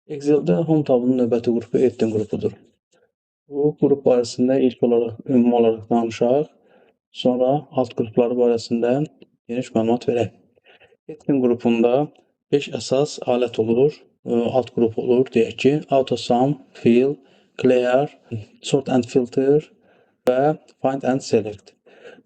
Excel-də home tabının növbəti qrupu Ettin qrupudur. Bu qrup barəsində ilk olaraq ümumi olaraq danışaq, sonra alt qrupları barəsində geniş məlumat verək. Ettin qrupunda 5 əsas alət olur, alt qrup olur, deyək ki, AutoSum, Fill, Clear, Sort and Filter və Find and Select.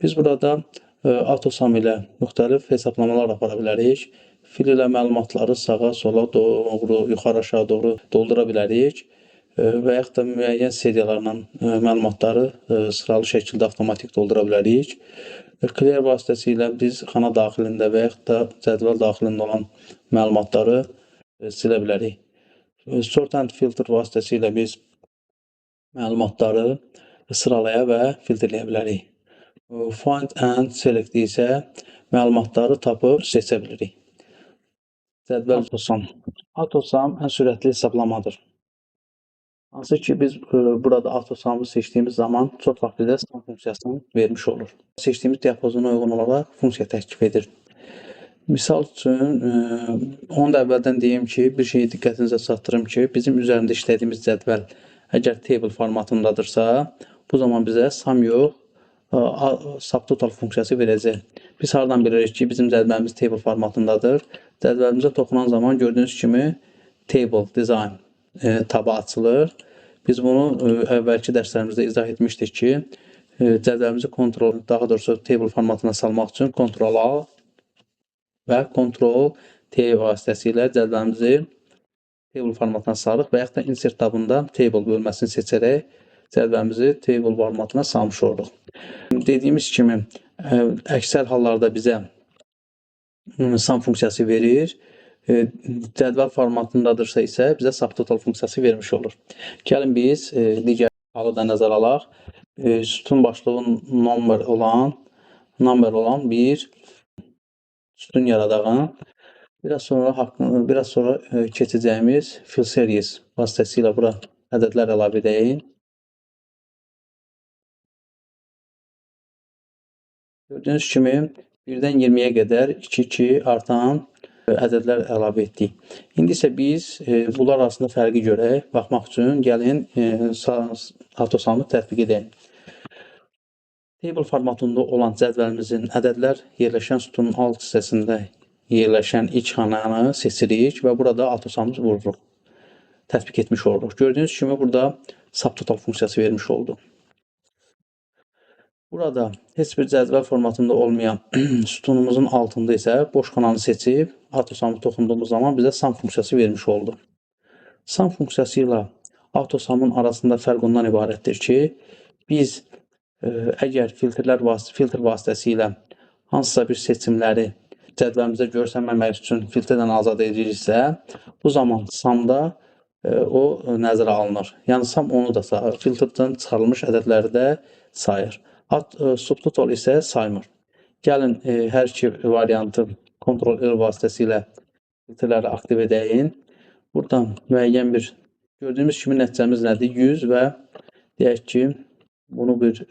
Biz burada AutoSum ilə müxtəlif hesablamalar apara bilərik. Fill ilə məlumatları sağa, sola, doğru, yuxarı, aşağı doğru doldura bilərik və yaxud da müəyyən seriyalarla məlumatları sıralı şəkildə avtomatik doldura bilərik. Clear vasitəsilə biz xana daxilində və yaxud da cədvəl daxilində olan məlumatları silə bilərik. Sort and Filter vasitəsilə biz məlumatları sıralaya və filtrləyə bilərik. Find and Select isə məlumatları tapıb seçə bilirik. Cədvəl AutoSum. AutoSum ən sürətli hesablamadır. Hansı ki biz burada AutoSum'ı seçdiyimiz zaman çox vaxt bizə sum funksiyasını vermiş olur. Seçdiyimiz diapazona uyğun olaraq funksiya təklif edir. Misal üçün, onu da əvvəldən deyim ki, bir şeyi diqqətinizə çatdırım ki, bizim üzərində işlədiyimiz cədvəl əgər table formatındadırsa, bu zaman bizə sum yox, subtotal funksiyası verəcək. Biz hardan bilirik ki, bizim cədvəlimiz table formatındadır? Cədvəlimizə toxunan zaman gördüyünüz kimi table design tabı açılır. Biz bunu əvvəlki dərslərimizdə izah etmişdik ki, cədvəlimizi daha doğrusu table formatına salmaq üçün Ctrl-A və Ctrl-T vasitəsilə cədvəlimizi table formatına salırıq və yaxud da insert tabında table bölməsini seçərək cədvəlimizi table formatına salmış oluruq. Dediyimiz kimi, əksər hallarda bizə sum funksiyası verir. Cədvəl formatındadırsa isə bizə subtotal funksiyası vermiş olur. Gəlin biz digər halı da nəzər alaq. Sütun başlığı number olan bir sütun yaradağın. Biraz sonra keçəcəyimiz fill series vasitəsilə bura ədədlər əlavə edəyim. Gördüyünüz kimi 1-dən 20-yə qədər 2-2 artan ədədlər əlavə etdik. İndi isə biz bunlar arasında fərqi görək, baxmaq üçün gəlin AutoSum'ı tətbiq edək. Table formatında olan cədvəlimizin ədədlər yerləşən sütunun alt hissəsində yerləşən ilk xananı seçirik və burada AutoSum'ı vururuq. Tətbiq etmiş oluruq. Gördüyünüz kimi burada subtotal funksiyası vermiş oldu. Burada heç bir cədvəl formatında olmayan sütunumuzun altında isə boş xananı seçib AutoSum'ı toxunduğumuz zaman bizə sum funksiyası vermiş oldu. Sum funksiyası ilə AutoSum'ın arasında fərq ondan ibarətdir ki, biz əgər filtr vasitəsilə hansısa bir seçimləri cədvəlimizdə görsənməmək üçün filtrdən azad ediriksə, bu zaman sum'da o nəzərə alınır. Yəni sum onu da sayır, filtrdən çıxarılmış ədədləri də sayır. Subtotal isə saymır. Gəlin hər iki variantı Ctrl-L vasitəsilə filtrləri aktiv edəyin. Buradan müəyyən bir gördüyümüz kimi nəticəmiz nədir? 100 və deyək ki, bunu bir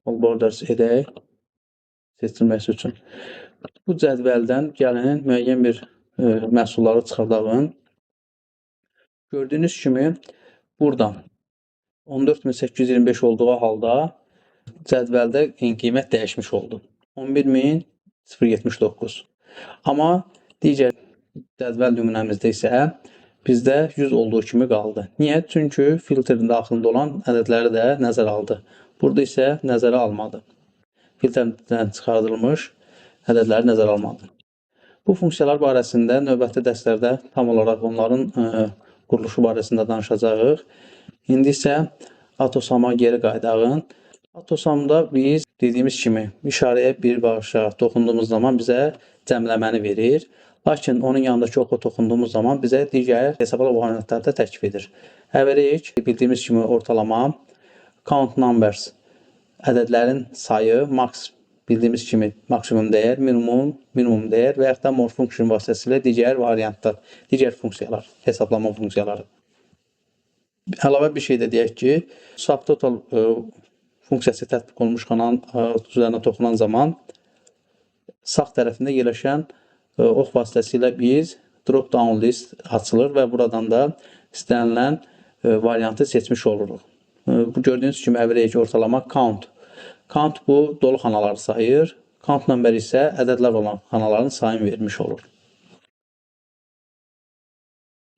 all borders edək seçilməsi üçün. Bu cədvəldən gəlin müəyyən bir məhsulları çıxardağın. Gördüyünüz kimi buradan 14825 olduğu halda cədvəldə qiymət dəyişmiş oldu. 11079. Amma digər cədvəl nümunəmizdə isə bizdə 100 olduğu kimi qaldı. Niyə? Çünki filtrin daxilində olan ədədləri də nəzərə aldı. Burada isə nəzərə almadı. Filtrdən çıxardılmış ədədləri nəzərə almadı. Bu funksiyalar barəsində növbəti dərslərdə tam olaraq onların quruluşu barəsində danışacağıq. İndi isə AutoSum'a geri qayıdağın. AutoSum'da biz dediyimiz kimi işarəyə birbaşa toxunduğumuz zaman bizə cəmləməni verir. Lakin onun yanındakı oxa toxunduğumuz zaman bizə digər hesablama variantları da təklif edir. Average bildiyimiz kimi ortalama, count numbers ədədlərin sayı, max bildiyimiz kimi maksimum dəyər, minimum dəyər və yaxud da more function vasitəsilə digər variantlar, digər funksiyalar, hesablama funksiyaları. Əlavə bir şey də deyək ki, subtotal funksiyası tətbiq olunmuş xananın üzərinə toxunan zaman sağ tərəfində yerləşən ox vasitəsilə biz drop down list açılır və buradan da istənilən variantı seçmiş oluruq. Bu gördüyünüz kimi average ortalama count. Count bu dolu xanaları sayır. Count number isə ədədlər olan xanaların sayını vermiş olur.